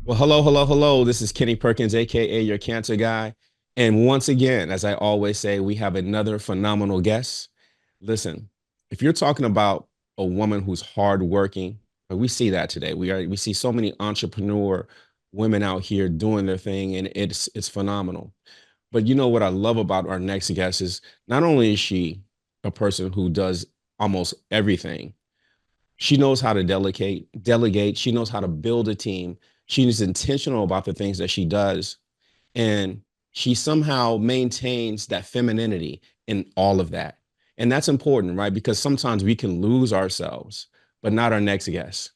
Well, hello, hello, hello. This is Kenny Perkins, aka your cancer guy. And once again, as I always say, we have another phenomenal guest. Listen, if you're talking about a woman who's hardworking, we see that today. We see so many entrepreneur women out here doing their thing, and it's phenomenal. But you know what I love about our next guest is not only is she a person who does almost everything, she knows how to delegate. She knows how to build a team. She is intentional about the things that she does. And she somehow maintains that femininity in all of that. And that's important, right? Because sometimes we can lose ourselves, but not our next guest.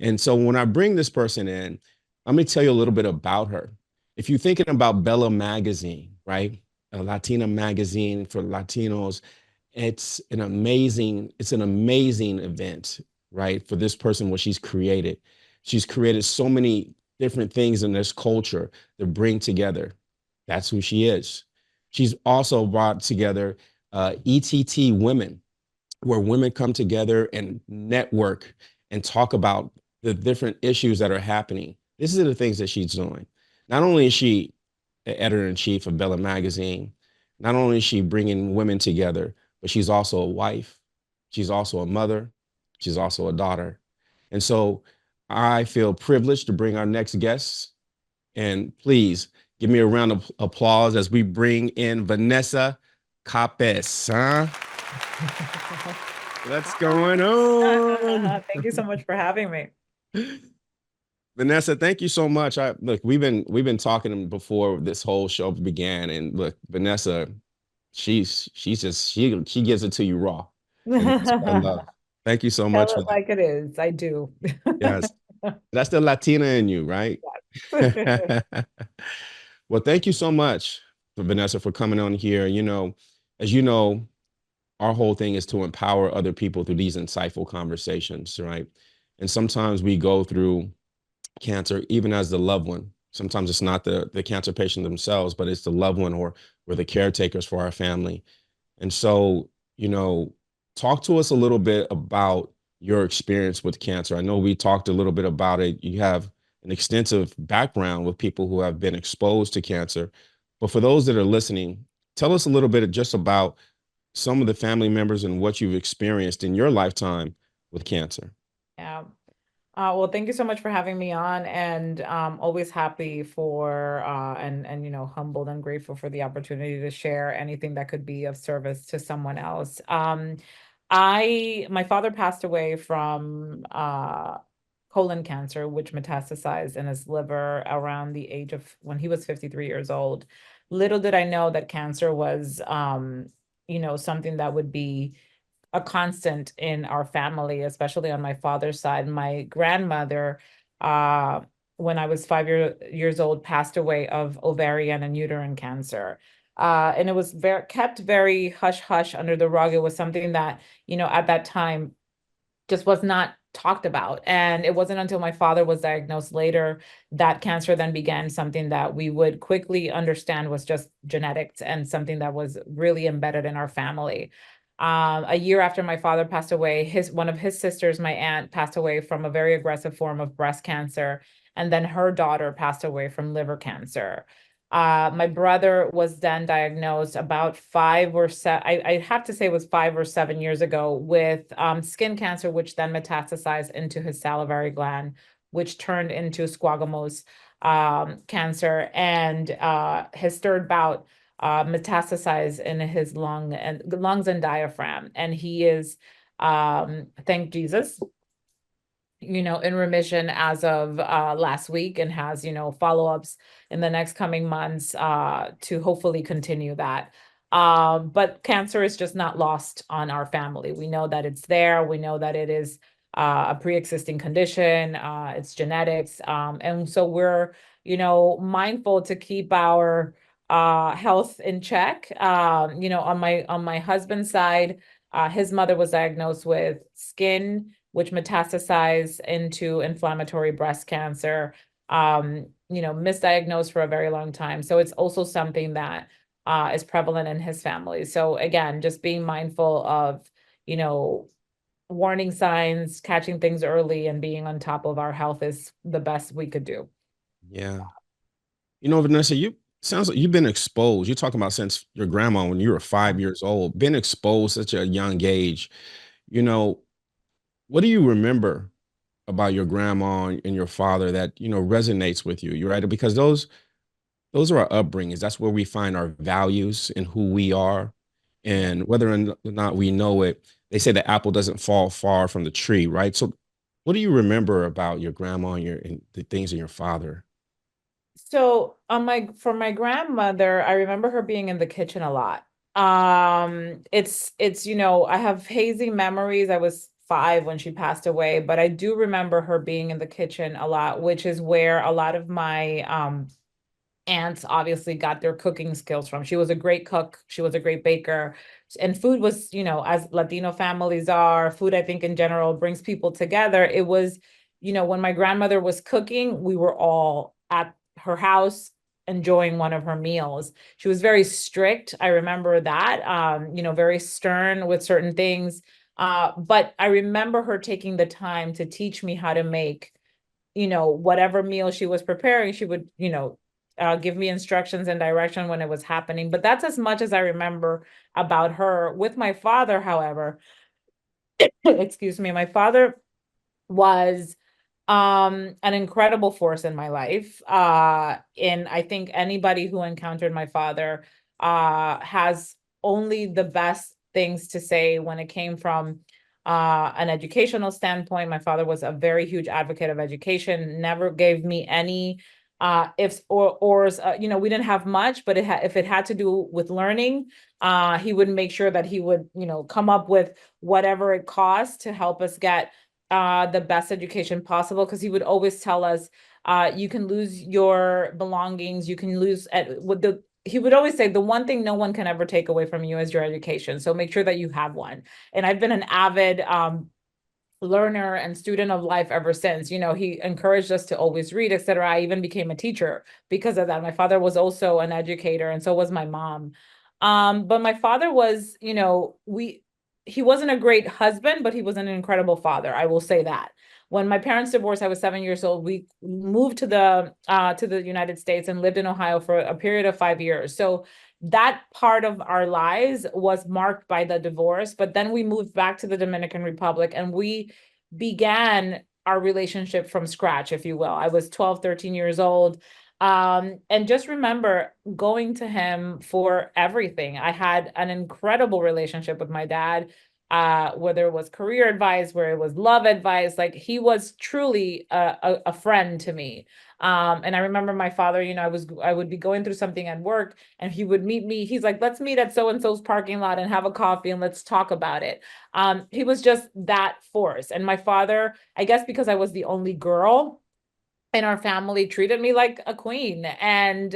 And so when I bring this person in, I'm going to tell you a little bit about her. If you're thinking about Bella Magazine, right? A Latina magazine for Latinos, it's an amazing event, right? For this person, what she's created. She's created so many different things in this culture to bring together. That's who she is. She's also brought together ETT Women, where women come together and network and talk about the different issues that are happening. This is the things that she's doing. Not only is she the editor in chief of Bella Magazine, not only is she bringing women together, but she's also a wife. She's also a mother. She's also a daughter. And so I feel privileged to bring our next guest. And please give me a round of applause as we bring in Vanessa Coppes. Huh? What's going on? Thank you so much for having me. Vanessa, thank you so much. We've been talking before this whole show began, and look, Vanessa, she gives it to you raw, and that's what I love. Thank you so Tell much for it that. like it is. I do. Yes, that's the Latina in you, right? Well, thank you so much, Vanessa, for coming on here. As you know, our whole thing is to empower other people through these insightful conversations, right? And sometimes we go through cancer, even as the loved one. Sometimes it's not the cancer patient themselves, but it's the loved one or we're the caretakers for our family. And so, you know, talk to us a little bit about your experience with cancer. I know we talked a little bit about it. You have an extensive background with people who have been exposed to cancer. But for those that are listening, tell us a little bit just about some of the family members and what you've experienced in your lifetime with cancer. Yeah. Well, thank you so much for having me on, and always happy for and humbled and grateful for the opportunity to share anything that could be of service to someone else. My father passed away from colon cancer, which metastasized in his liver around the age of when he was 53 years old. Little did I know that cancer was something that would be a constant in our family, especially on my father's side. My grandmother, uh, when I was years old, passed away of ovarian and uterine cancer. And it was kept very hush hush under the rug. It was something that, at that time just was not talked about. And it wasn't until my father was diagnosed later that cancer then began something that we would quickly understand was just genetics and something that was really embedded in our family. A year after my father passed away, one of his sisters, my aunt, passed away from a very aggressive form of breast cancer, and then her daughter passed away from liver cancer. My brother was then diagnosed about 5 or 7, I have to say it was 5 or 7 years ago, with skin cancer, which then metastasized into his salivary gland, which turned into squamous cancer, and his third bout metastasized in his lungs and diaphragm. And he is, thank Jesus, in remission as of last week, and has, follow-ups in the next coming months to hopefully continue that. But cancer is just not lost on our family. We know that it's there. We know that it is a pre-existing condition. It's genetics. And so we're, mindful to keep our health in check. On my husband's side, his mother was diagnosed with skin, which metastasized into inflammatory breast cancer, misdiagnosed for a very long time. So it's also something that is prevalent in his family. So again, just being mindful of, you know, warning signs, catching things early, and being on top of our health is the best we could do. Yeah. Vanessa, you sounds like you've been exposed. You're talking about since your grandma when you were Yeah. 5 years old, been exposed at such a young age. You know, what do you remember about your grandma and your father that, resonates with you? You're right. Because those are our upbringings. That's where we find our values and who we are. Yeah. And whether or not we know it, they say the apple doesn't fall far from the tree, right? So what do you remember about your grandma and the things in your father? So on my for my grandmother, I remember her being in the kitchen a lot. It's I have hazy memories. I was 5 when she passed away, but I do remember her being in the kitchen a lot, which is where a lot of my aunts obviously got their cooking skills from. She was a great cook, she was a great baker, and food was, as Latino families are, food I think in general brings people together. It was, when my grandmother was cooking, we were all at her house enjoying one of her meals. She was very strict. I remember that, very stern with certain things. But I remember her taking the time to teach me how to make whatever meal she was preparing, she would, give me instructions and direction when it was happening. But that's as much as I remember about her. With my father, however, excuse me, my father was an incredible force in my life. And I think anybody who encountered my father has only the best things to say when it came from an educational standpoint. My father was a very huge advocate of education, never gave me any ifs or ors. We didn't have much, but if it had to do with learning, he would make sure that he would, come up with whatever it cost to help us get the best education possible, because he would always tell us, you can lose your belongings, you can lose at with the he would always say the one thing no one can ever take away from you is your education. So make sure that you have one. And I've been an avid learner and student of life ever since. He encouraged us to always read, etc. I even became a teacher because of that. My father was also an educator, and so was my mom. But my father was, he wasn't a great husband, but he was an incredible father. I will say that. When my parents divorced, I was 7 years old. We moved to the United States and lived in Ohio for a period of 5 years. So that part of our lives was marked by the divorce. But then we moved back to the Dominican Republic and we began our relationship from scratch, if you will. I was 12, 13 years old. And just remember going to him for everything. I had an incredible relationship with my dad, whether it was career advice, where it was love advice. Like he was truly a friend to me. And I remember my father, I would be going through something at work and he would meet me. He's like, let's meet at so and so's parking lot and have a coffee and let's talk about it. He was just that force. And my father, I guess because I was the only girl in our family, treated me like a queen. And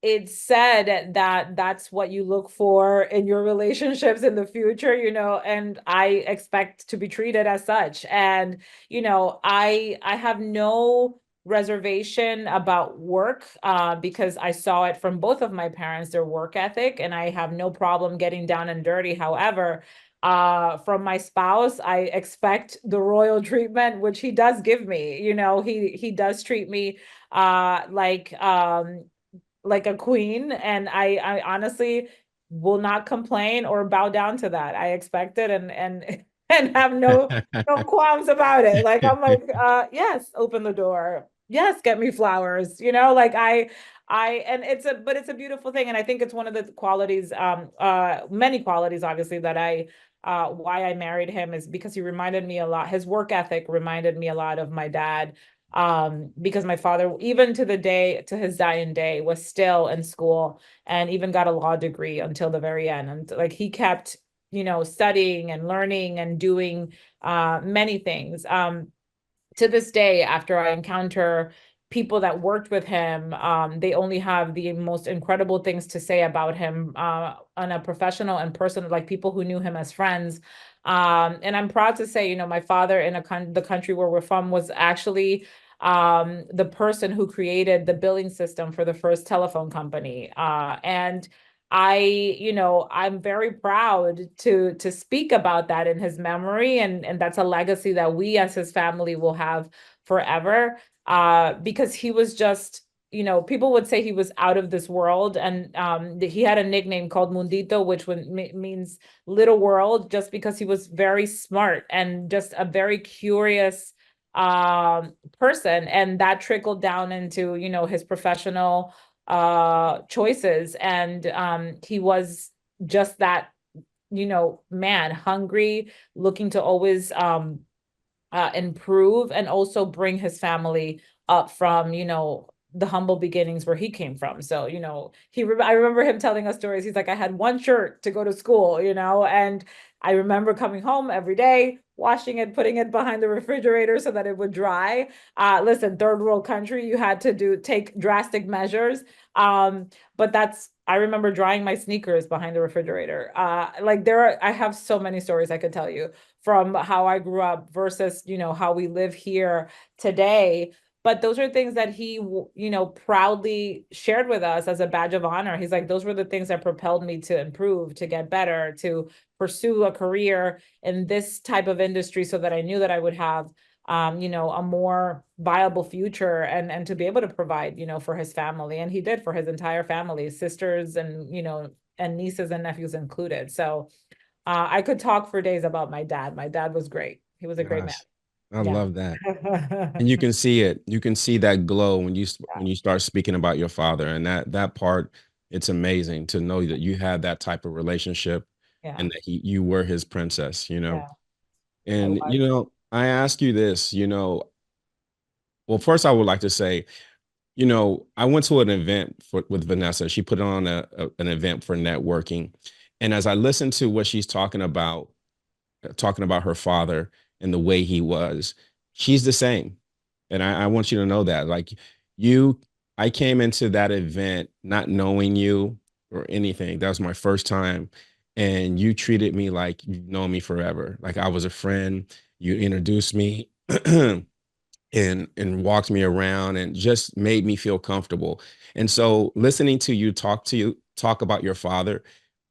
it's said that that's what you look for in your relationships in the future, and I expect to be treated as such. And I have no reservation about work, because I saw it from both of my parents, their work ethic, and I have no problem getting down and dirty. However, from my spouse, I expect the royal treatment, which he does give me. He does treat me like a queen, and I honestly will not complain or bow down to that. I expect it, and and have no qualms about it. Like I'm like, yes, open the door. Yes, get me flowers. Like and it's a beautiful thing, and I think it's one of the qualities, many qualities, obviously, that why I married him, is because he reminded me a lot. His work ethic reminded me a lot of my dad, because my father, even to his dying day, was still in school and even got a law degree until the very end. And like he kept, studying and learning and doing many things. To this day, after I encounter people that worked with him, they only have the most incredible things to say about him, on a professional and personal, like people who knew him as friends. And I'm proud to say, my father in the country where we're from was actually the person who created the billing system for the first telephone company. And I'm very proud to speak about that in his memory, and that's a legacy that we as his family will have forever. because he was just, people would say he was out of this world. And he had a nickname called Mundito, which means little world, just because he was very smart and just a very curious person. And that trickled down into, his professional choices. And he was just that, man, hungry, looking to always improve and also bring his family up from, the humble beginnings where he came from. So, I remember him telling us stories. He's like, I had one shirt to go to school, and I remember coming home every day, washing it, putting it behind the refrigerator so that it would dry. Listen, third world country, you had to take drastic measures. But I remember drying my sneakers behind the refrigerator. Like I have so many stories I could tell you from how I grew up versus, how we live here today. But those are things that he, proudly shared with us as a badge of honor. He's like, those were the things that propelled me to improve, to get better, to pursue a career in this type of industry so that I knew that I would have a more viable future and to be able to provide, for his family. And he did for his entire family, sisters and, and nieces and nephews included. So I could talk for days about my dad. My dad was great. He was a great man. Gosh, I Yeah. love that. And you can see it. You can see that glow when Yeah. when you start speaking about your father, and that part, it's amazing to know that you had that type of relationship Yeah. and that you were his princess, you know. Yeah. I And was. I ask you this, well, first I would like to say, I went to an event with Vanessa. She put on an event for networking. And as I listened to what she's talking about her father and the way he was, she's the same. And I want you to know that. Like you, I came into that event not knowing you or anything. That was my first time. And you treated me like you've known me forever. Like I was a friend. You introduced me and walked me around and just made me feel comfortable. And so listening to you talk about your father,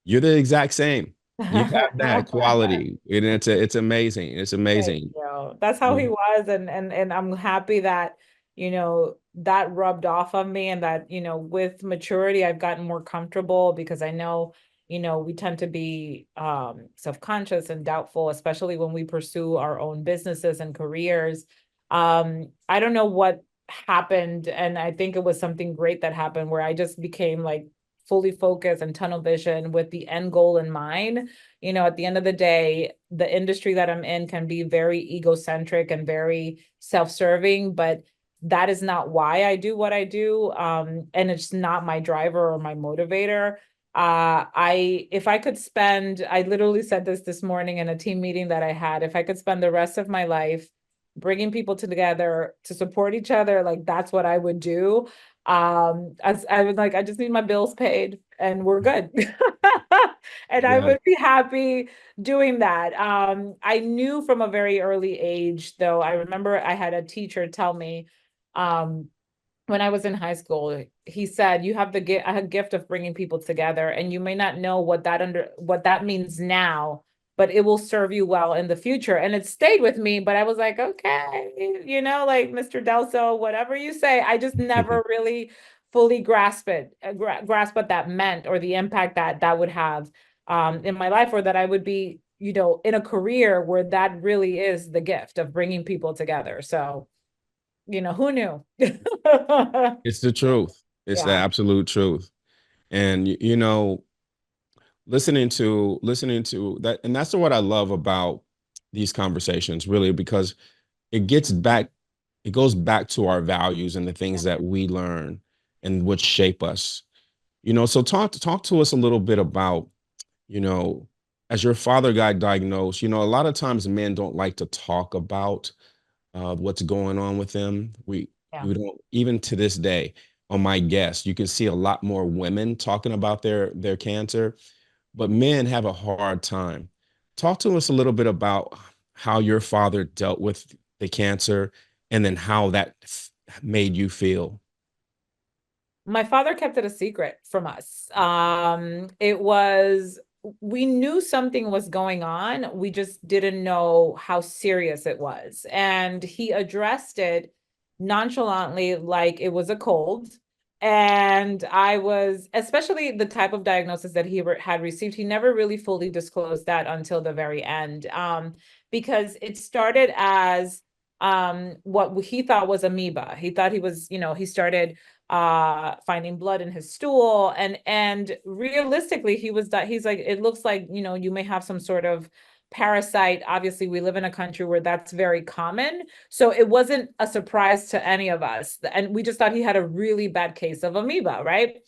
you're the exact same. You have that quality, and it's amazing. It's Thank amazing. you. That's how he You- was, and I'm happy that, that rubbed off on me, and that, with maturity I've gotten more comfortable because I know, we tend to be self-conscious and doubtful, especially when we pursue our own businesses and careers. I don't know what happened, and I think it was something great that happened where I just became like fully focused and tunnel vision with the end goal in mind. At the end of the day, the industry that I'm in can be very egocentric and very self-serving, but that is not why I do what I do. And it's not my driver or my motivator. If I could spend, I literally said this morning in a team meeting that I had, if I could spend the rest of my life bringing people together to support each other, like that's what I would do. As I was like, I just need my bills paid and we're good. And I Yeah. would be happy doing that. I knew from a very early age, though. I remember I had a teacher tell me, um, when I was in high school, he said, "You have a gift of bringing people together, and you may not know what that means now, but it will serve you well in the future." And it stayed with me. But I was like, okay, like Mr. Delso, whatever you say. I just never really fully grasp what that meant or the impact that that would have in my life, or that I would be, in a career where that really is the gift of bringing people together. So, who knew? It's the truth. It's the Yeah, absolute truth. And listening to that, and that's what I love about these conversations, really, because it gets back, it goes back to our values and the things that we learn and what shape us. So talk to us a little bit about, you know, as your father got diagnosed, a lot of times men don't like to talk about what's going on with them. yeah. We don't, even to this day, on my guest, you can see a lot more women talking about their cancer, but men have a hard time. Talk to us a little bit about how your father dealt with the cancer and then how that made you feel. My father kept it a secret from us. We knew something was going on. We just didn't know how serious it was. And he addressed it nonchalantly like it was a cold. And I was, especially the type of diagnosis that had received, he never really fully disclosed that until the very end. Because it started as what he thought was amoeba. He thought he was, he started finding blood in his stool, and realistically he's like, it looks like, you may have some sort of parasite. Obviously we live in a country where that's very common, so it wasn't a surprise to any of us. And we just thought he had a really bad case of amoeba, right?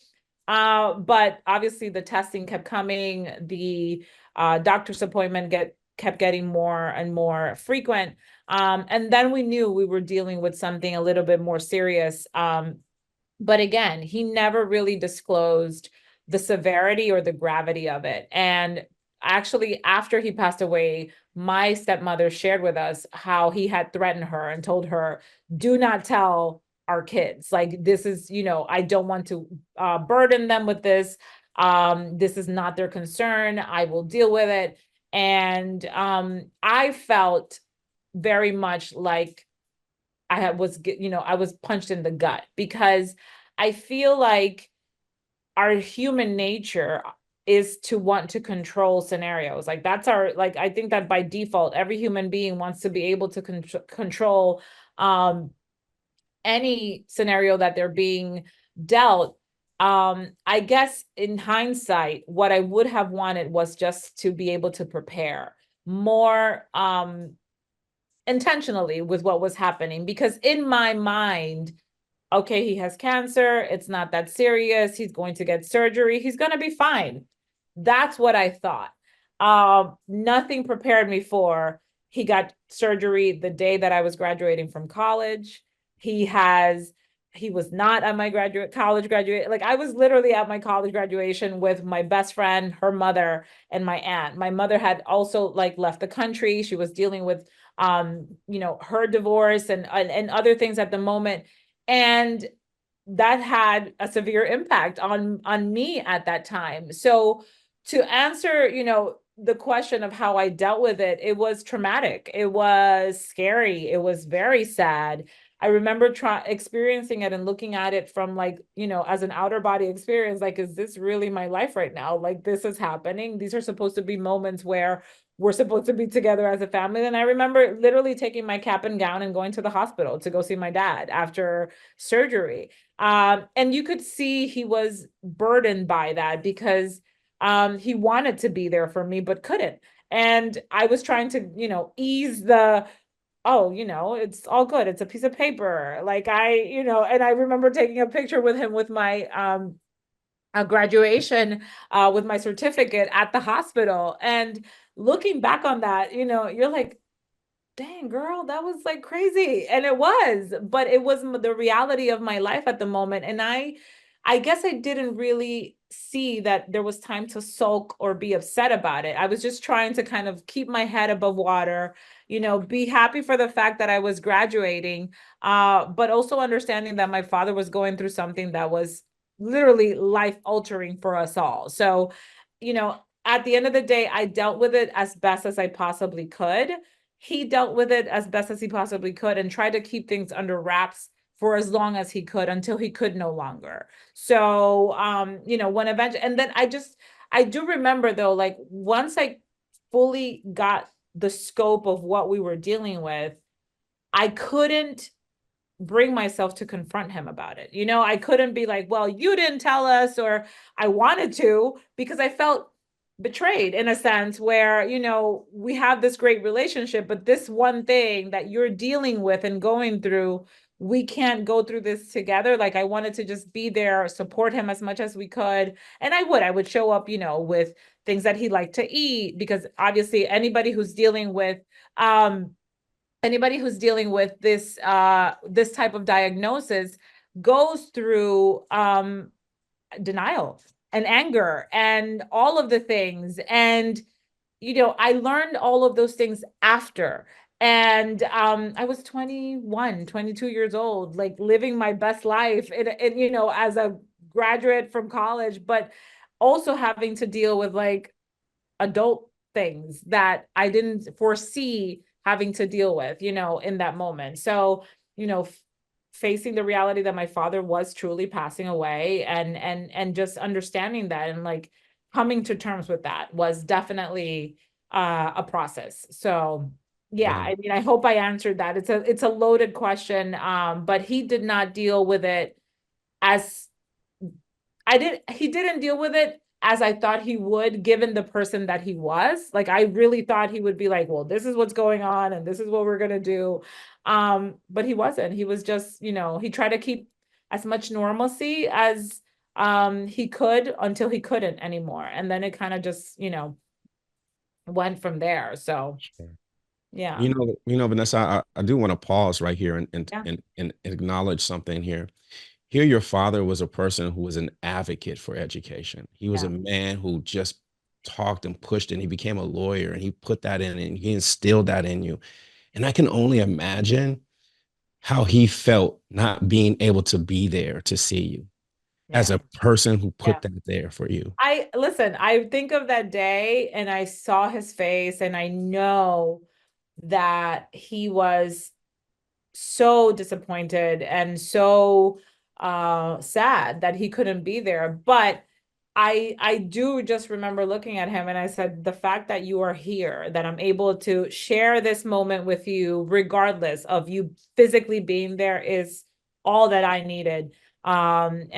But obviously the testing kept coming, the doctor's appointment kept getting more and more frequent. And then we knew we were dealing with something a little bit more serious. But again, he never really disclosed the severity or the gravity of it. And actually, after he passed away, my stepmother shared with us how he had threatened her and told her, do not tell our kids. Like, this is, I don't want to burden them with this. This is not their concern. I will deal with it. And I felt very much like I was punched in the gut, because I feel like our human nature is to want to control scenarios. Like that's like, I think that by default, every human being wants to be able to control any scenario that they're being dealt. I guess in hindsight, what I would have wanted was just to be able to prepare more intentionally with what was happening, because in my mind, okay, he has cancer, it's not that serious, he's going to get surgery, he's going to be fine. That's what I thought. Nothing prepared me for, he got surgery the day that I was graduating from college. He has he was not at my college graduate. Like, I was literally at my college graduation with my best friend, her mother, and my aunt. My mother had also like left the country. She was dealing with her divorce and other things at the moment. And that had a severe impact on me at that time. So to answer, the question of how I dealt with it, it was traumatic. It was scary. It was very sad. I remember experiencing it and looking at it from like, as an outer body experience, like, is this really my life right now? Like, this is happening. These are supposed to be moments where we're supposed to be together as a family. And I remember literally taking my cap and gown and going to the hospital to go see my dad after surgery. And you could see he was burdened by that, because he wanted to be there for me, but couldn't. And I was trying to, ease the, oh, it's all good. It's a piece of paper. Like and I remember taking a picture with him with my graduation, with my certificate at the hospital. And looking back on that, you're like, dang girl, that was like crazy. And it was, but it was the reality of my life at the moment. And I guess I didn't really see that there was time to sulk or be upset about it. I was just trying to kind of keep my head above water, be happy for the fact that I was graduating, but also understanding that my father was going through something that was literally life altering for us all. So, at the end of the day, I dealt with it as best as I possibly could. He dealt with it as best as he possibly could and tried to keep things under wraps for as long as he could, until he could no longer. So, when eventually, and then I do remember though, like once I fully got the scope of what we were dealing with, I couldn't bring myself to confront him about it. I couldn't be like, well, you didn't tell us, or I wanted to, because I felt betrayed in a sense where, we have this great relationship, but this one thing that you're dealing with and going through, we can't go through this together. Like, I wanted to just be there, support him as much as we could. And I would show up, with things that he liked to eat, because obviously anybody who's dealing with this type of diagnosis goes through denial and anger and all of the things. And I learned all of those things after. And I was 21, 22 years old, like living my best life as a graduate from college, but also having to deal with like adult things that I didn't foresee having to deal with, in that moment. So, facing the reality that my father was truly passing away, and just understanding that, and like coming to terms with that was definitely a process. So yeah, Yeah. I mean, I hope I answered that. It's a loaded question, but he did not deal with it as he didn't deal with it as I thought he would, given the person that he was. Like, I really thought he would be like, well, this is what's going on and this is what we're gonna do. But he wasn't. He was just, he tried to keep as much normalcy as he could, until he couldn't anymore. And then it kind of just, went from there. So Sure. yeah. Vanessa, I do want to pause right here Yeah. and acknowledge something here. Here, your father was a person who was an advocate for education. He was a Yeah. man who just talked and pushed, and he became a lawyer, and he put that in, and he instilled that in you. And I can only imagine how he felt not being able to be there to see you as Yeah. a person who Yeah. put that there for you. I listen, I think of that day and I saw his face, and I know that he was so disappointed and so sad that he couldn't be there. But I do just remember looking at him and I said, the fact that you are here, that I'm able to share this moment with you, regardless of you physically being there, is all that I needed. And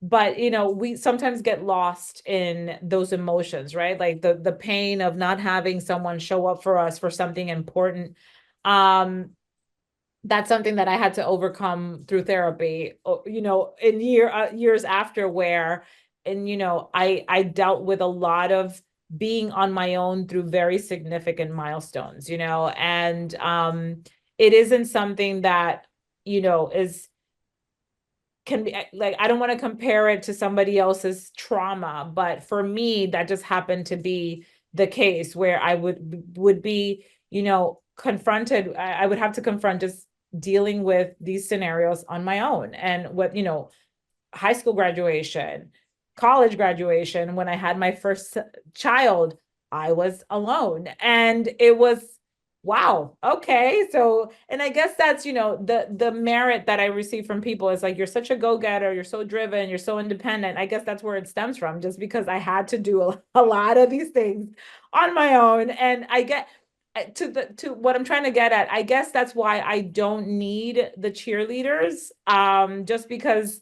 but we sometimes get lost in those emotions, right? Like the pain of not having someone show up for us for something important. um that's something that I had to overcome through therapy, in years after, where, and I dealt with a lot of being on my own through very significant milestones, and it isn't something that, is can be like, I don't want to compare it to somebody else's trauma, but for me that just happened to be the case where I would be, confronted. I would have to confront just dealing with these scenarios on my own. And what, high school graduation, college graduation, when I had my first child, I was alone. And it was, wow, okay. So, and I guess that's, the merit that I receive from people is like, you're such a go-getter, you're so driven, you're so independent. I guess that's where it stems from, just because I had to do a lot of these things on my own. And I get to what I'm trying to get at. I guess that's why I don't need the cheerleaders. Just because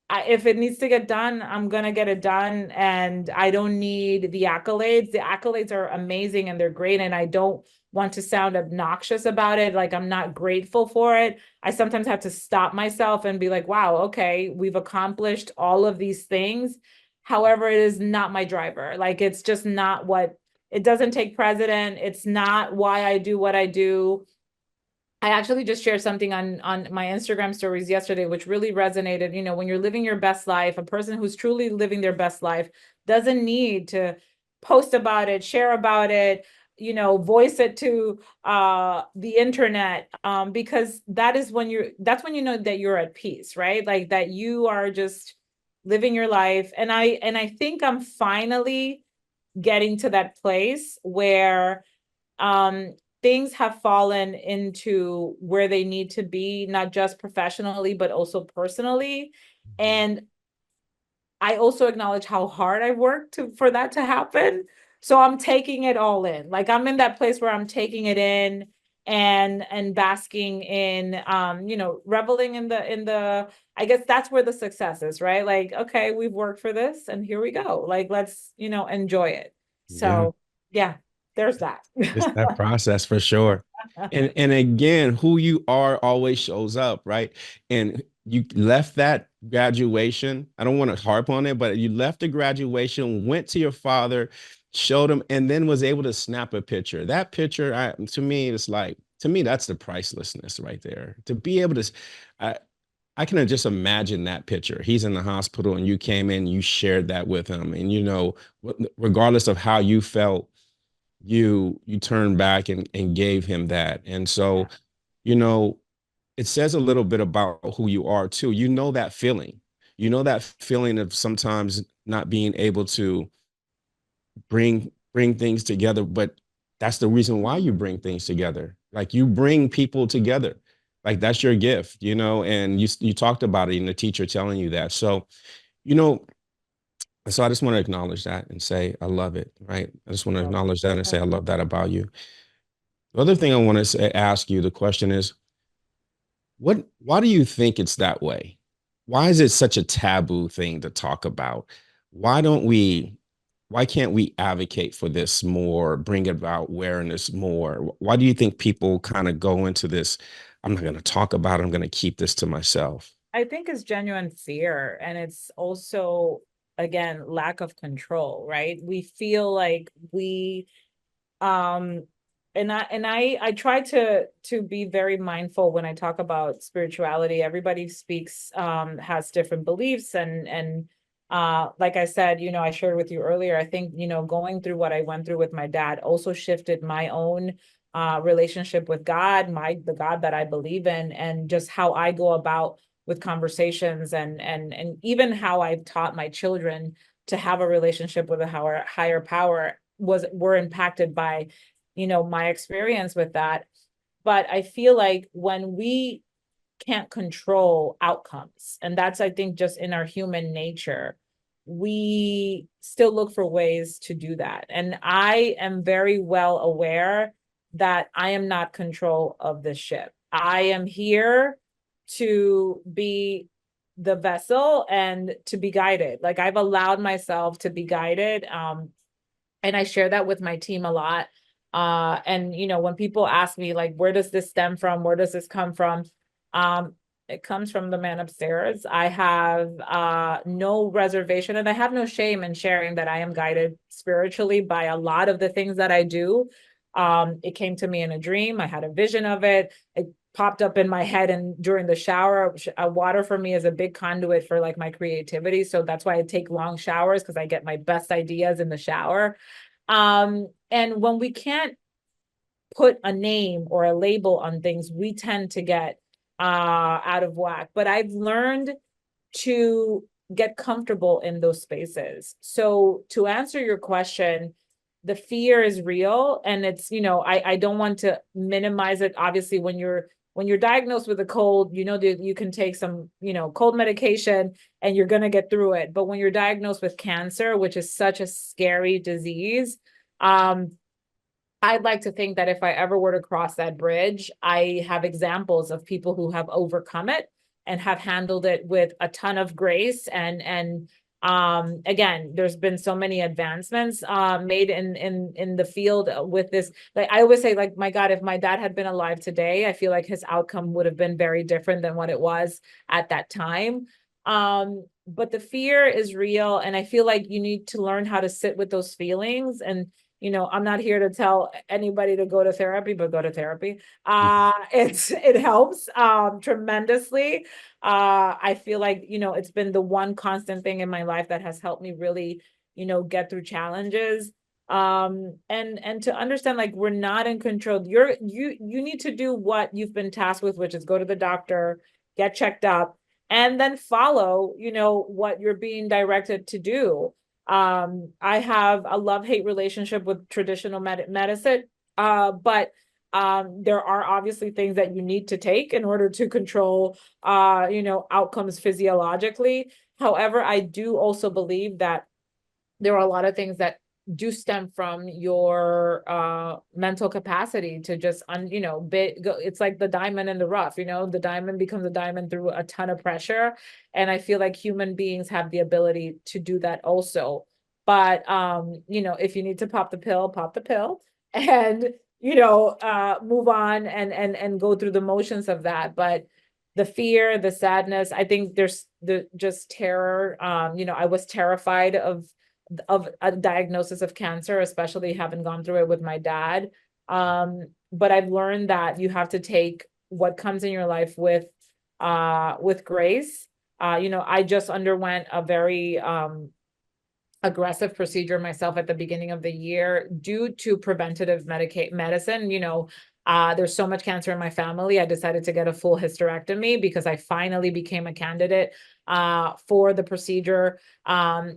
if it needs to get done, I'm gonna get it done, and I don't need the accolades. The accolades are amazing and they're great, and I don't want to sound obnoxious about it, like I'm not grateful for it. I sometimes have to stop myself and be like, wow, okay, we've accomplished all of these things. However, it is not my driver. Like, it's just not what, it doesn't take precedent. It's not why I do what I do. I actually just shared something on my Instagram stories yesterday, which really resonated. When you're living your best life, a person who's truly living their best life doesn't need to post about it, share about it, voice it to the internet, because that's when you know that you're at peace, right? Like, that you are just living your life. And I think I'm finally getting to that place where um things have fallen into where they need to be, not just professionally but also personally. Mhm. And I also acknowledge how hard I worked for that to happen. So I'm taking it all in. Like, I'm in that place where I'm taking it in, and basking in, reveling in the I guess that's where the success is, right? Like, okay, we've worked for this and here we go. Like, let's, enjoy it. Yeah. So yeah, there's that. It's that process for sure. And again, who you are always shows up, right? And you left that graduation. I don't want to harp on it, but you left the graduation, went to your father, showed him, and then was able to snap a picture. That picture, to me, it's like, to me, that's the pricelessness right there. To be able to, I, I can just imagine that picture. He's in the hospital and you came in, you shared that with him. And regardless of how you felt, you turned back and gave him that. And so, you know, it says a little bit about who you are too. That feeling. That feeling of sometimes not being able to bring things together, but that's the reason why you bring things together. Like, you bring people together. Like that's your gift, and you talked about it and the teacher telling you that. So, you know, so I just want to acknowledge that and say I love it, right? I just want to Well, acknowledge that and say okay. I love that about you. The other thing I want to ask you, the question is, why do you think it's that way? Why is it such a taboo thing to talk about? Why don't we, why can't we advocate for this more, bring about awareness more? Why do you think people kind of go into this? I'm not going to talk about it. I'm going to keep this to myself. I think it's genuine fear, and it's also, again, lack of control, right? We feel like we um and I try to be very mindful when I talk about spirituality. Everybody speaks, has different beliefs, and like I said, I shared with you earlier, I think, going through what I went through with my dad also shifted my own relationship with God, the God that I believe in, and just how I go about with conversations, and even how I've taught my children to have a relationship with a higher power were impacted by, my experience with that. But I feel like when we can't control outcomes, and that's, I think, just in our human nature, we still look for ways to do that. And I am very well aware that I am not control of this ship. I am here to be the vessel and to be guided. Like, I've allowed myself to be guided, and I share that with my team a lot. And when people ask me, like, where does this stem from, where does this come from, um it comes from the man upstairs. I have no reservation, and I have no shame in sharing that I am guided spiritually by a lot of the things that I do. It came to me in a dream. I had a vision of it popped up in my head, and during the shower, water for me is a big conduit for, like, my creativity. So that's why I take long showers, because I get my best ideas in the shower. And when we can't put a name or a label on things, we tend to get out of whack. But I've learned to get comfortable in those spaces. So to answer your question, the fear is real, and it's, I don't want to minimize it. Obviously, when you're diagnosed with a cold, that you can take some, cold medication, and you're going to get through it. But when you're diagnosed with cancer, which is such a scary disease, um I'd like to think that if I ever were to cross that bridge, I have examples of people who have overcome it and have handled it with a ton of grace. And again, there's been so many advancements made in the field with this. Like, I always say, like, my God, if my dad had been alive today, I feel like his outcome would have been very different than what it was at that time. But the fear is real, and I feel like you need to learn how to sit with those feelings. And I'm not here to tell anybody to go to therapy, but go to therapy. It helps tremendously. I feel like, it's been the one constant thing in my life that has helped me really, get through challenges. And to understand, like, we're not in control. You need to do what you've been tasked with, which is go to the doctor, get checked up, and then follow, what you're being directed to do. I have a love-hate relationship with traditional medicine, but there are obviously things that you need to take in order to control, outcomes physiologically. However, I do also believe that there are a lot of things that do stem from your mental capacity to just it's like the diamond in the rough. The diamond becomes a diamond through a ton of pressure, and I feel like human beings have the ability to do that also. But if you need to pop the pill, and move on, and go through the motions of that. But the fear, the sadness, I think there's the just terror. I was terrified of a diagnosis of cancer, especially having gone through it with my dad. But I've learned that you have to take what comes in your life with grace. I just underwent a very aggressive procedure myself at the beginning of the year due to preventative medicine. There's so much cancer in my family. I decided to get a full hysterectomy because I finally became a candidate for the procedure,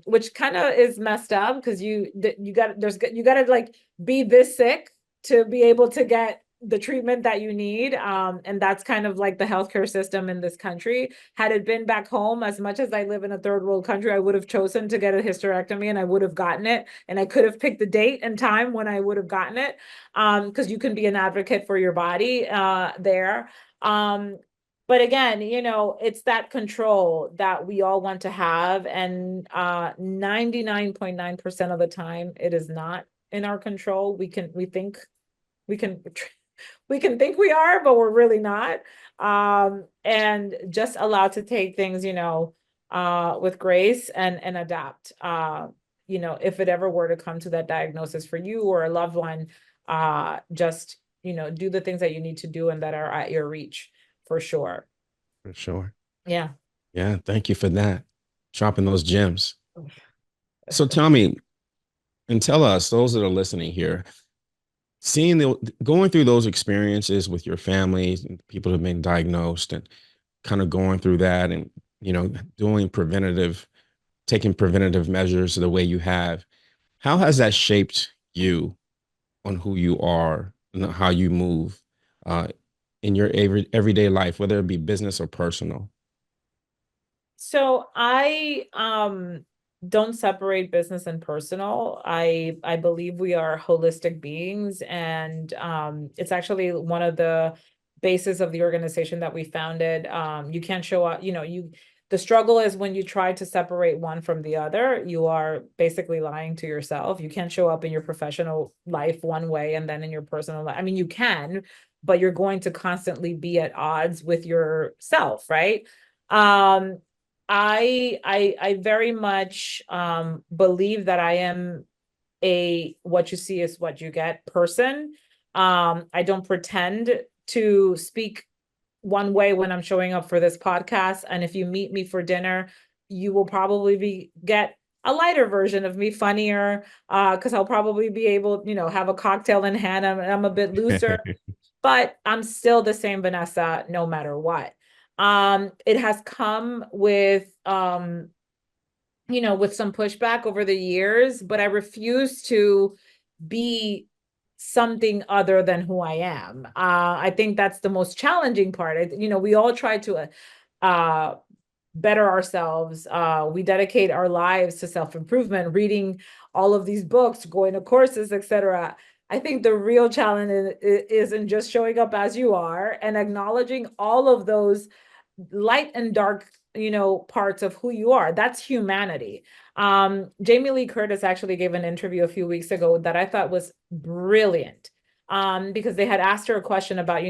which kind of is messed up because you got to like be this sick to be able to get the treatment that you need. And that's kind of like the healthcare system in this country. Had it been back home, as much as I live in a third world country, I would have chosen to get a hysterectomy and I would have gotten it. And I could have picked the date and time when I would have gotten it. Because you can be an advocate for your body there. But again, it's that control that we all want to have. And 99.9% of the time, it is not in our control. We can we can think we are, but we're really not. And just allowed to take things, with grace and adapt. If it ever were to come to that diagnosis for you or a loved one, just, do the things that you need to do and that are at your reach for sure. For sure. Yeah. Yeah, thank you for that. Dropping those gems. So tell me and tell us, those that are listening here, seeing going through those experiences with your family, people who have been diagnosed, and kind of going through that, and doing taking preventative measures the way you have. How has that shaped you on who you are and how you move uh, in your everyday life, whether it be business or personal? So I don't separate business and personal. I believe we are holistic beings, and it's actually one of the bases of the organization that we founded. You can't show up, the struggle is when you try to separate one from the other, you are basically lying to yourself. You can't show up in your professional life one way and then in your personal life. I mean, you can, but you're going to constantly be at odds with yourself, right? Um, I very much believe that I am a what you see is what you get person. I don't pretend to speak one way when I'm showing up for this podcast. And if you meet me for dinner, you will probably get a lighter version of me, funnier, because I'll probably be able, have a cocktail in hand. I'm a bit looser, but I'm still the same Vanessa no matter what. It has come with some pushback over the years, but I refuse to be something other than who I am. I think that's the most challenging part. We all try to better ourselves. We dedicate our lives to self-improvement, reading all of these books, going to courses, etc. I think the real challenge is in just showing up as you are and acknowledging all of those light and dark, parts of who you are. That's humanity. Jamie Lee Curtis actually gave an interview a few weeks ago that I thought was brilliant. Because they had asked her a question about,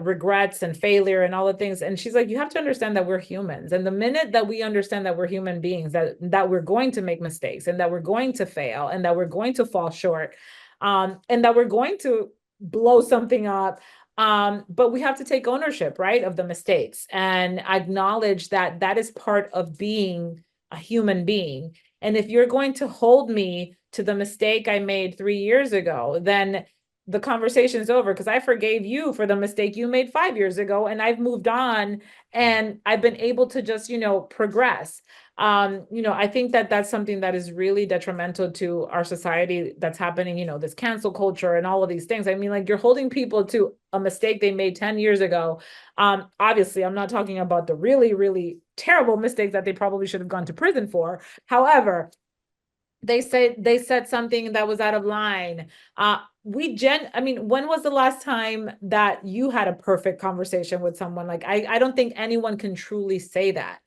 regrets and failure and all the things. And she's like, you have to understand that we're humans. And the minute that we understand that we're human beings, that we're going to make mistakes and that we're going to fail and that we're going to fall short, and that we're going to blow something up. But we have to take ownership, right, of the mistakes and acknowledge that that is part of being a human being. And if you're going to hold me to the mistake I made 3 years ago, then the conversation's over because I forgave you for the mistake you made 5 years ago and I've moved on and I've been able to just, progress. I think that that's something that is really detrimental to our society that's happening, this cancel culture and all of these things. I mean, like you're holding people to a mistake they made 10 years ago. Obviously, I'm not talking about the really, really terrible mistakes that they probably should have gone to prison for. However, they said something that was out of line. I mean, when was the last time that you had a perfect conversation with someone? Like I don't think anyone can truly say that.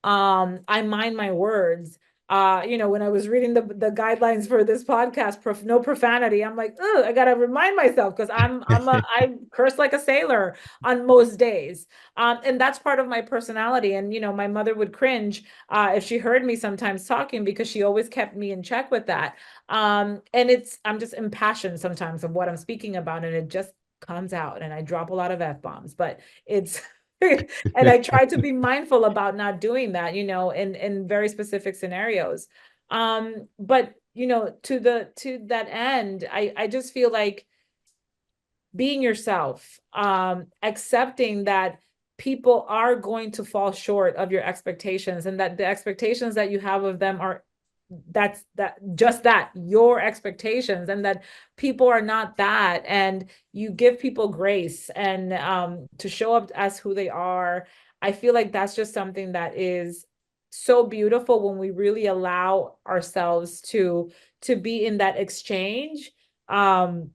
I mind my words. When I was reading the guidelines for this podcast, no profanity, I'm like, I gotta remind myself because I curse like a sailor on most days. And that's part of my personality. And my mother would cringe if she heard me sometimes talking because she always kept me in check with that. And I'm just impassioned sometimes of what I'm speaking about, and it just comes out, and I drop a lot of F-bombs, but it's and I try to be mindful about not doing that, in very specific scenarios. But to that end, I just feel like being yourself, accepting that people are going to fall short of your expectations and that the expectations that you have of them are that's that just that your expectations, and that people are not that, and you give people grace and to show up as who they are. I feel like that's just something that is so beautiful when we really allow ourselves to be in that exchange. um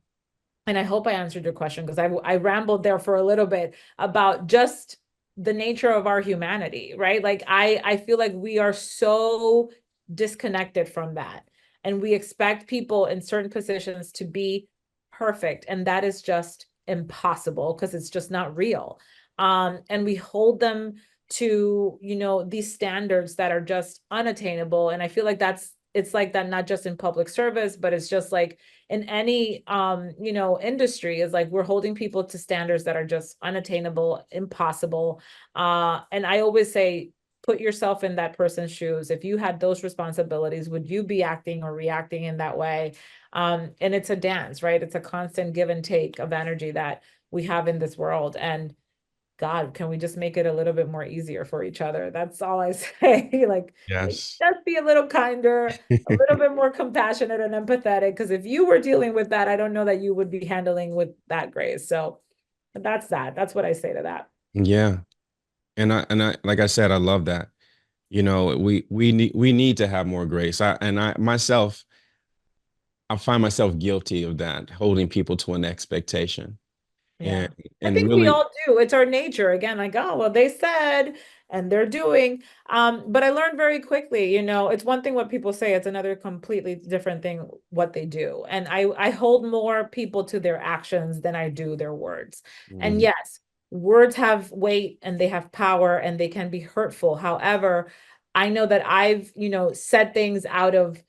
and I hope I answered your question, because I rambled there for a little bit about just the nature of our humanity, right? Like I feel like we are so disconnected from that, and we expect people in certain positions to be perfect, and that is just impossible because it's just not real. And we hold them to, these standards that are just unattainable, and I feel like that's it's like that not just in public service, but it's just like in any industry, is like we're holding people to standards that are just unattainable, impossible. And I always say, put yourself in that person's shoes. If you had those responsibilities, would you be acting or reacting in that way? And it's a dance, right? It's a constant give and take of energy that we have in this world. And God, can we just make it a little bit more easier for each other? That's all I say. Like, Yes. just be a little kinder, a little bit more compassionate and empathetic. Because if you were dealing with that, I don't know that you would be handling with that grace. So that's that. That's what I say to that. Yeah. And I like I said, I love that. We need to have more grace. I myself, I find myself guilty of that, holding people to an expectation. Yeah. And I and think we really, all do. It's our nature. Again, like, oh, well, they said and they're doing. But I learned very quickly, it's one thing what people say, it's another completely different thing what they do. And I hold more people to their actions than I do their words. And Mhm. yes, words have weight and they have power and they can be hurtful. However, I know that I've, said things out of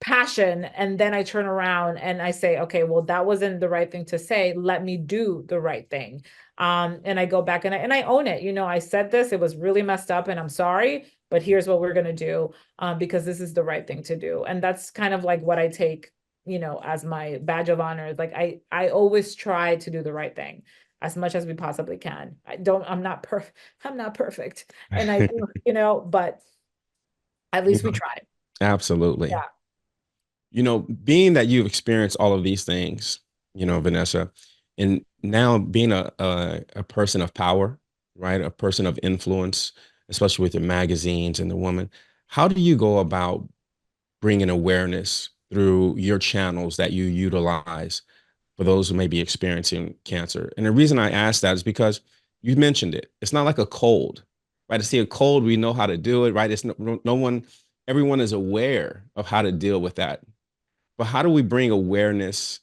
passion, and then I turn around and I say, okay, well, that wasn't the right thing to say, let me do the right thing. And I go back and I own it. I said this, it was really messed up and I'm sorry, but here's what we're going to do, because this is the right thing to do. And that's kind of like what I take, as my badge of honor. Like I always try to do the right thing as much as we possibly can. I'm not perfect, and I do, but at You least we know, try. absolutely. Yeah. Being that you've experienced all of these things, Vanessa, and now being a person of power, right? A person of influence, especially with your magazines and the woman, how do you go about bringing awareness through your channels that you utilize for those who may be experiencing cancer? And the reason I ask that is because you mentioned it. It's not like a cold, right? To see a cold, we know how to do it, right? It's no one, everyone is aware of how to deal with that. But how do we bring awareness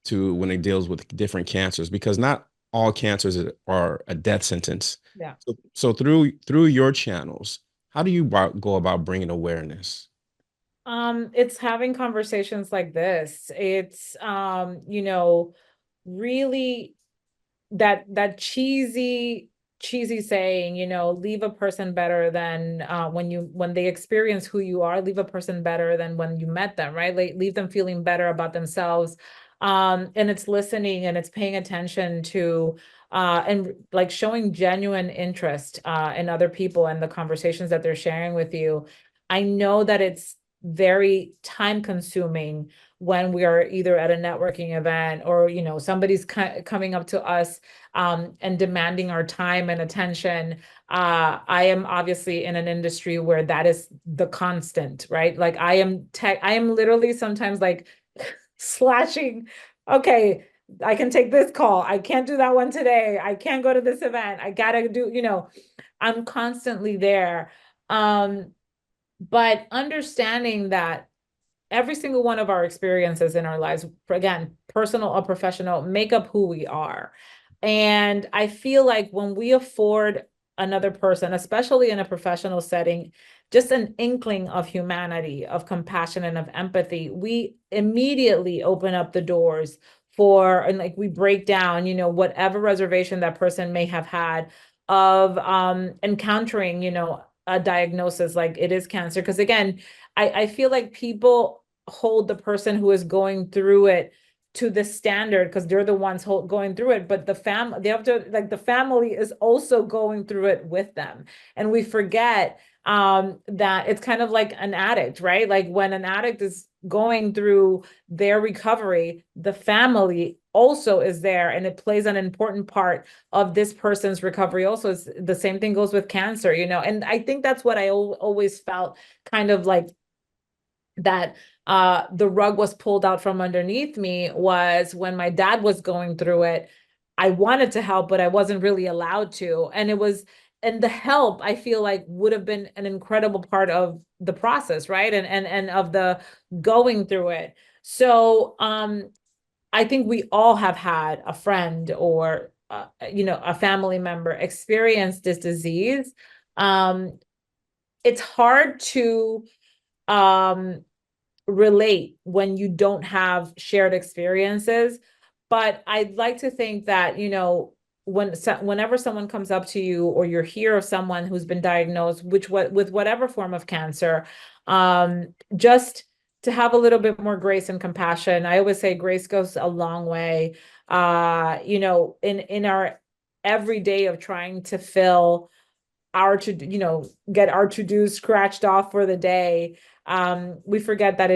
to when it deals with different cancers? Because not all cancers are a death sentence. Yeah. So through your channels, how do you go about bringing awareness? It's having conversations like this. It's really that cheesy saying, leave a person better than when they experience who you are, leave a person better than when you met them, right? Like, leave them feeling better about themselves. And it's listening and it's paying attention to and like showing genuine interest in other people and the conversations that they're sharing with you. I know that it's very time consuming when we are either at a networking event or somebody's coming up to us and demanding our time and attention. I am obviously in an industry where that is the constant, right? Like I am literally sometimes like slashing, okay, I can take this call, I can't do that one today, I can't go to this event, I gotta do, I'm constantly there. um but understanding that every single one of our experiences in our lives, again, personal or professional, make up who we are. And I feel like when we afford another person, especially in a professional setting, just an inkling of humanity, of compassion, and of empathy, we immediately open up the doors for, and like we break down, whatever reservation that person may have had of encountering, a diagnosis like it is cancer. Because again, I feel like people hold the person who is going through it to the standard because they're the ones going through it, but they have to, like, the family is also going through it with them. And we forget that it's kind of like an addict, right? Like when an addict is going through their recovery, the family also is there and it plays an important part of this person's recovery. Also, it's, the same thing goes with cancer, and I think that's what I always felt kind of like that the rug was pulled out from underneath me was when my dad was going through it. I wanted to help, but I wasn't really allowed to. And the help I feel like would have been an incredible part of the process, right? And of the going through it. So I think we all have had a friend or a family member experience this disease. It's hard to um relate when you don't have shared experiences. But I'd like to think that, whenever someone comes up to you or you hear of someone who's been diagnosed, with whatever form of cancer, just to have a little bit more grace and compassion. I always say grace goes a long way. In our everyday of trying to fill our to get our to-dos scratched off for the day, we forget that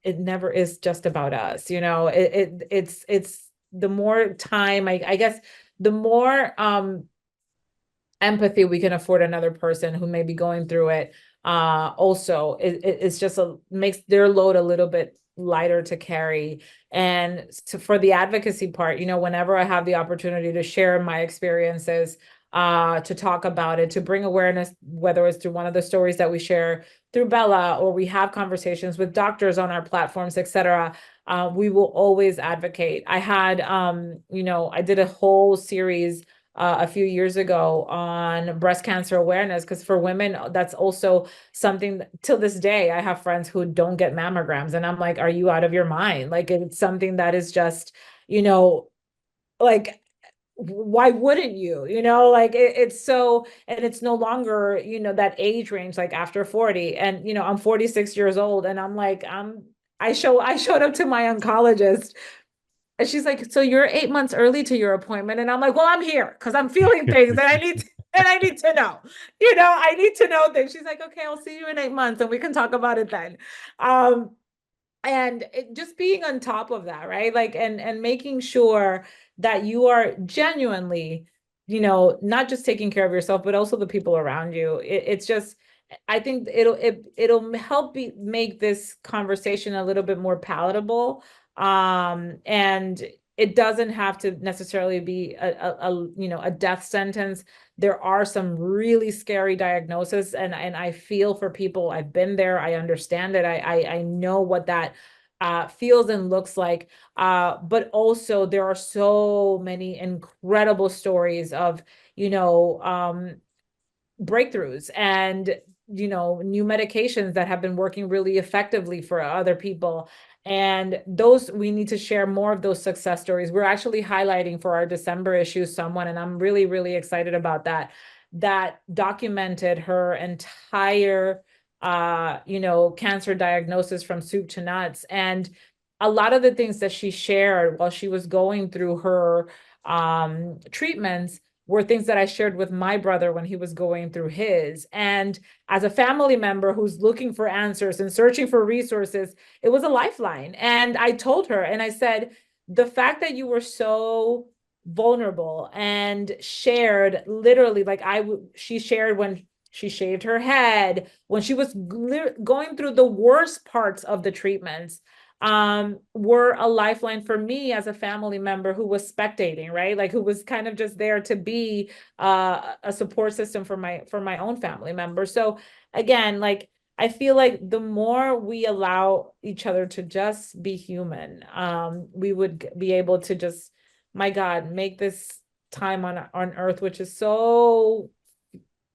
it never is just about us. It's the more time, I guess, the more empathy we can afford another person who may be going through it. Also, it's just makes their load a little bit lighter to carry. And so for the advocacy part, whenever I have the opportunity to share my experiences, to talk about it, to bring awareness, whether it's through one of the stories that we share through Bella, or we have conversations with doctors on our platforms, etc. We will always advocate. I did a whole series a few years ago on breast cancer awareness, because for women, that's also something till this day. I have friends who don't get mammograms, and I'm like, are you out of your mind? Like, it's something that is just, like, why wouldn't you? Like it's so, and it's no longer, that age range, like after 40. And I'm 46 years old, and I'm like, I showed up to my oncologist, and she's like, so you're 8 months early to your appointment. And I'm like, well, I'm here because I'm feeling things, and I need to know. I need to know things. She's like, okay, I'll see you in 8 months and we can talk about it then. Um, and just being on top of that, right? Like, and making sure that you are genuinely, not just taking care of yourself, but also the people around you. It's just, I think it'll help make this conversation a little bit more palatable. And it doesn't have to necessarily be a death sentence. There are some really scary diagnoses, and I feel for people. I've been there. I understand it. I know what that feels and looks like. But also there are so many incredible stories of, breakthroughs and, new medications that have been working really effectively for other people. And those, we need to share more of those success stories. We're actually highlighting for our December issue someone, and I'm really, really excited about that, that documented her entire cancer diagnosis from soup to nuts. And a lot of the things that she shared while she was going through her treatments were things that I shared with my brother when he was going through his. And as a family member who's looking for answers and searching for resources, it was a lifeline. And I told her, and I said, the fact that you were so vulnerable and shared literally, like she shared when she shaved her head, when she was going through the worst parts of the treatments, were a lifeline for me as a family member who was spectating, right? Like, who was kind of just there to be a support system for my own family members. So again, like, I feel like the more we allow each other to just be human, we would be able to just, my God, make this time on earth, which is so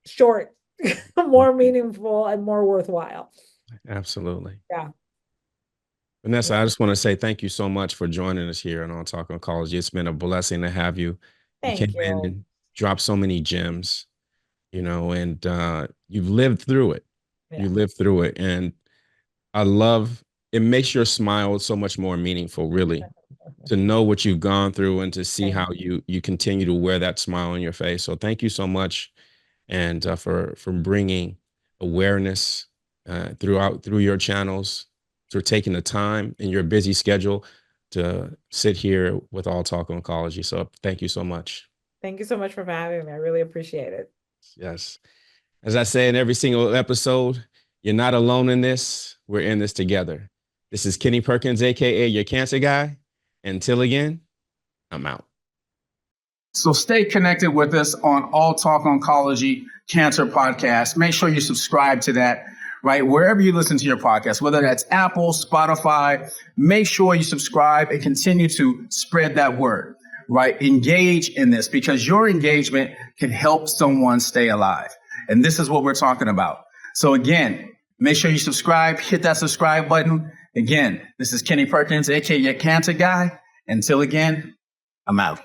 short, more meaningful and more worthwhile. Absolutely. Yeah. Vanessa, Yeah. I just want to say thank you so much for joining us here on Talk Oncology. It's been a blessing to have you. You Thank came in you. and dropped so many gems, and you've lived through it. Yeah. You lived through it. And I love it, makes your smile so much more meaningful, really, to know what you've gone through and to see Thank how you continue to wear that smile on your face. So thank you so much, and for bringing awareness through your channels, for taking the time in your busy schedule to sit here with All Talk Oncology. So thank you so much. Thank you so much for having me. I really appreciate it. Yes. As I say in every single episode, you're not alone in this. We're in this together. This is Kenny Perkins, AKA your cancer guy. Until again, I'm out. So stay connected with us on All Talk Oncology Cancer Podcast. Make sure you subscribe to that, right? Wherever you listen to your podcast, whether that's Apple, Spotify, make sure you subscribe and continue to spread that word, right? Engage in this, because your engagement can help someone stay alive. And this is what we're talking about. So again, make sure you subscribe, hit that subscribe button. Again, this is Kenny Perkins, aka your cancer guy. Until again, I'm out.